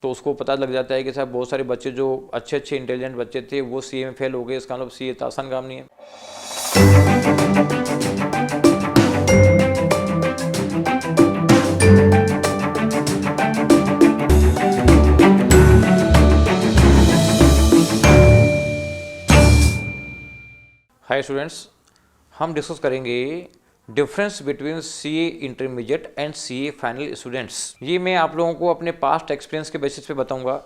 तो उसको पता लग जाता है कि साहब बहुत सारे बच्चे जो अच्छे इंटेलिजेंट बच्चे थे वो सीए में फेल हो गए। इसका मतलब सीए इतना आसान काम नहीं है। हाय स्टूडेंट्स, हम डिस्कस करेंगे difference between CA intermediate and CA final students. ये मैं आप लोगों को अपने पास्ट एक्सपीरियंस के बेसिस पे बताऊंगा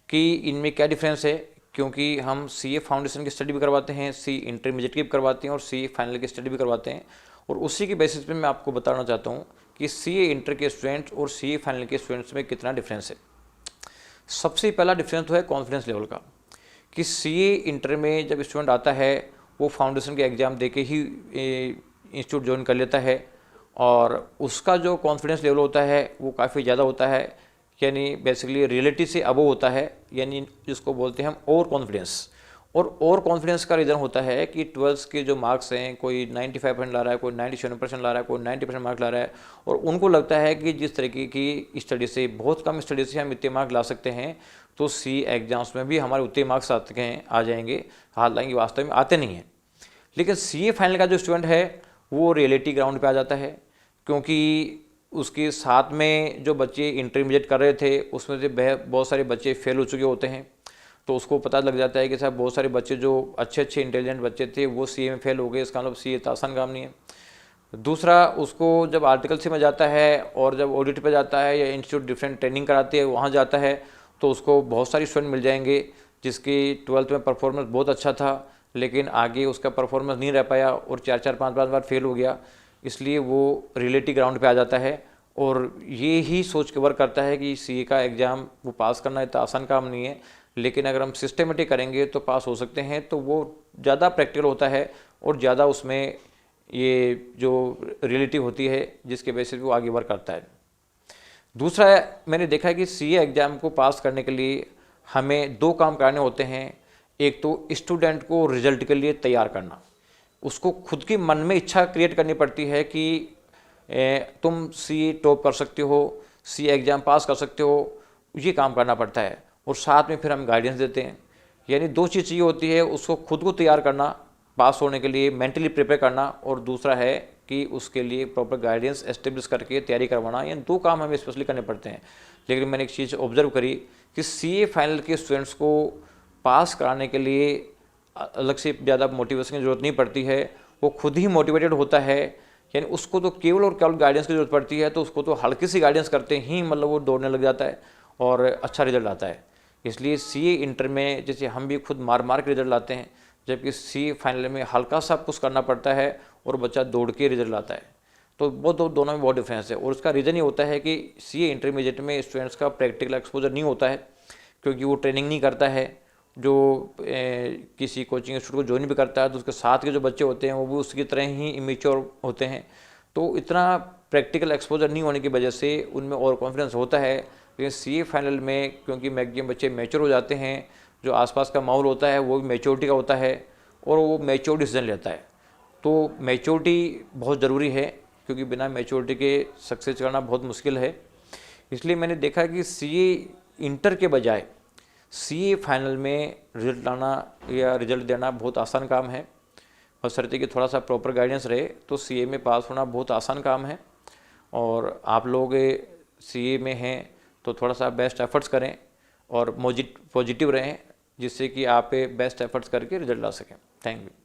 कि इनमें क्या डिफरेंस है, क्योंकि हम सीए फाउंडेशन की स्टडी भी करवाते हैं, सी इंटरमीडिएट की भी करवाते हैं और सी फाइनल की स्टडी भी करवाते हैं। और उसी के बेसिस पे मैं आपको बताना चाहता हूँ कि सीए इंटर के स्टूडेंट्स और सीए फाइनल के स्टूडेंट्स में कितना डिफरेंस है। सबसे पहला डिफरेंस तो है कॉन्फिडेंस लेवल का, कि सीए इंटर में जब स्टूडेंट आता है वो फाउंडेशन के एग्ज़ाम दे के ही इंस्टीट्यूट ज्वाइन कर लेता है और उसका जो कॉन्फिडेंस लेवल होता है वो काफ़ी ज़्यादा होता है, यानी बेसिकली रियलिटी से अबव होता है, यानी जिसको बोलते हैं हम ओवर कॉन्फिडेंस। और कॉन्फिडेंस का रीज़न होता है कि 12th के जो मार्क्स हैं, कोई 95% ला रहा है, कोई 97% ला रहा है, कोई 90% मार्क्स ला रहा है, और उनको लगता है कि जिस तरीके की स्टडी से, बहुत कम स्टडी से हम इतने मार्क्स ला सकते हैं तो सी एग्जाम्स में भी हमारे उतने मार्क्स आ जाएंगे। हालांकि वास्तव में आते नहीं हैं। लेकिन सीए फाइनल का जो स्टूडेंट है वो रियलिटी ग्राउंड पे आ जाता है, क्योंकि उसके साथ में जो बच्चे इंटरमीडिएट कर रहे थे उसमें से बहुत सारे बच्चे फेल हो चुके होते हैं। तो उसको पता लग जाता है कि साहब बहुत सारे बच्चे जो अच्छे इंटेलिजेंट बच्चे थे वो सीए में फेल हो गए। इसका मतलब सीए इतना आसान काम नहीं है। दूसरा, उसको जब आर्टिकल सी में जाता है और जब ऑडिट पे जाता है या इंस्टीट्यूट डिफरेंट ट्रेनिंग कराते हैं वहाँ जाता है तो उसको बहुत सारे स्टूडेंट मिल जाएंगे जिसकी 12th में परफॉर्मेंस बहुत अच्छा था, लेकिन आगे उसका परफॉर्मेंस नहीं रह पाया और 4-5 बार फेल हो गया। इसलिए वो रियलिटी ग्राउंड पे आ जाता है और ये ही सोच के वर्क करता है कि सीए का एग्ज़ाम वो पास करना इतना आसान काम नहीं है, लेकिन अगर हम सिस्टमेटिक करेंगे तो पास हो सकते हैं। तो वो ज़्यादा प्रैक्टिकल होता है और ज़्यादा उसमें ये जो रियलिटी होती है जिसके बेसिस पे वो आगे वर्क करता है। दूसरा, मैंने देखा है कि सीए एग्ज़ाम को पास करने के लिए हमें 2 काम करने होते हैं। एक तो स्टूडेंट को रिजल्ट के लिए तैयार करना, उसको खुद की मन में इच्छा क्रिएट करनी पड़ती है कि तुम सीए टॉप कर सकते हो, सीए एग्ज़ाम पास कर सकते हो, ये काम करना पड़ता है। और साथ में फिर हम गाइडेंस देते हैं। यानी 2 चीज़ चाहिए होती है, उसको खुद को तैयार करना पास होने के लिए, मेंटली प्रिपेयर करना, और दूसरा है कि उसके लिए प्रॉपर गाइडेंस एस्टेब्लिश करके तैयारी करवाना। ये 2 काम हमें स्पेशली करने पड़ते हैं। लेकिन मैंने एक चीज़ ऑब्जर्व करी कि सीए फाइनल के स्टूडेंट्स को पास कराने के लिए अलग से ज़्यादा मोटिवेशन की ज़रूरत नहीं पड़ती है, वो खुद ही मोटिवेटेड होता है। यानी उसको तो केवल और केवल गाइडेंस की ज़रूरत पड़ती है, तो उसको तो हल्की सी गाइडेंस करते ही मतलब वो दौड़ने लग जाता है और अच्छा रिजल्ट आता है। इसलिए सीए इंटर में जैसे हम भी खुद मार के रिजल्ट लाते हैं, जबकि सीए फाइनल में हल्का सा पुश करना पड़ता है और बच्चा दौड़ के रिजल्ट लाता है। तो वो दोनों में बहुत डिफरेंस है। और उसका रीज़न ये होता है कि सीए इंटरमीडिएट में स्टूडेंट्स का प्रैक्टिकल एक्सपोजर नहीं होता है, क्योंकि वो ट्रेनिंग नहीं करता है। जो किसी कोचिंग इंस्टीट्यूट को ज्वाइन भी करता है तो उसके साथ के जो बच्चे होते हैं वो भी उसकी तरह ही इमेच्योर होते हैं। तो इतना प्रैक्टिकल एक्सपोजर नहीं होने की वजह से उनमें और कॉन्फिडेंस होता है। लेकिन सीए फाइनल में क्योंकि मैक्सिमम बच्चे मैच्योर हो जाते हैं, जो आसपास का माहौल होता है वो भी मैच्योरिटी का होता है और वो मैच्योर डिसीजन लेता है। तो मैच्योरिटी बहुत ज़रूरी है, क्योंकि बिना मैच्योरिटी के सक्सेस करना बहुत मुश्किल है। इसलिए मैंने देखा कि सीए इंटर के बजाय सीए फाइनल में रिजल्ट लाना या रिजल्ट देना बहुत आसान काम है, और शर्त कि थोड़ा सा प्रॉपर गाइडेंस रहे तो सीए में पास होना बहुत आसान काम है। और आप लोग सीए में हैं तो थोड़ा सा बेस्ट एफर्ट्स करें और पॉजिटिव रहें, जिससे कि आप बेस्ट एफर्ट्स करके रिजल्ट ला सकें। Thank you.